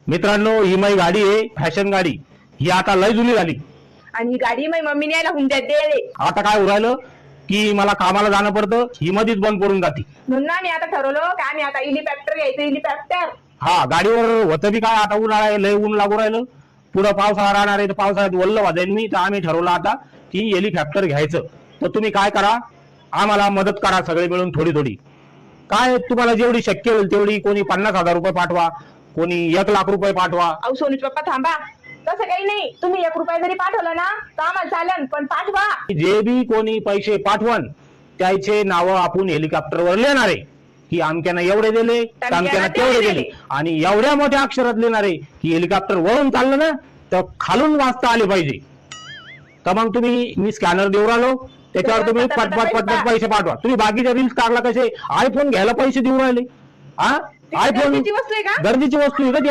मित्रांनो, ही माझी गाडी आहे, फॅशन गाडी. ही आता लय जुनी झाली. आणि ही गाडी माझी मम्मीने यायला हुंड्यात दे. आता काय उरायलं की मला कामाला जाणं पडतं, ही मध्येच बंद पडून जाते. म्हणून ना मी आता ठरवलं का आम्ही आता हेलिकॉप्टर घ्यायचं. हेलिकॉप्टर हा, गाडीवर होतं बी काय, आता उन्हाळा आहे, लय ऊन लागू राहिलं. पुढं पावसाळा राहणार आहे, तर पावसाळ्यात वल्ल वाजाईल मी. तर आम्ही ठरवलं आता की हेलिकॉप्टर घ्यायचं. तर तुम्ही काय करा, आम्हाला मदत करा सगळे मिळून थोडी थोडी. काय तुम्हाला जेवढी शक्य होईल तेवढी. कोणी 50,000 रुपये पाठवा, कोणी 1,00,000 रुपये पाठवा. अहो सोनूच पप्पा थांबा, तसं काही नाही. तुम्ही 1 रुपया जरी पाठवला ना तर आम्हाला चालेल, पण पाठवा. जे बी कोणी पैसे पाठवण त्याचे नाव आपण हेलिकॉप्टरवर लिहिणार आहे की अमक्यानं एवढे दिले, अमक्यानं तेवढे दिले, आणि एवढ्या मोठ्या अक्षरात लिहिणार आहे की हेलिकॉप्टर वरून चाललं ना तर खालून वाचता आले पाहिजे. तर मग तुम्ही, मी स्कॅनर देऊ राहिलो, त्याच्यावर तुम्ही पटपट पटपट पैसे पाठवा. तुम्ही बाकीचे रील्स टाकला कसे आयफोन घ्यायला पैसे देऊ राहिले. हा, आयफोन गरजेची वस्तू आहे का? गरजेची वस्तू आहे का ती?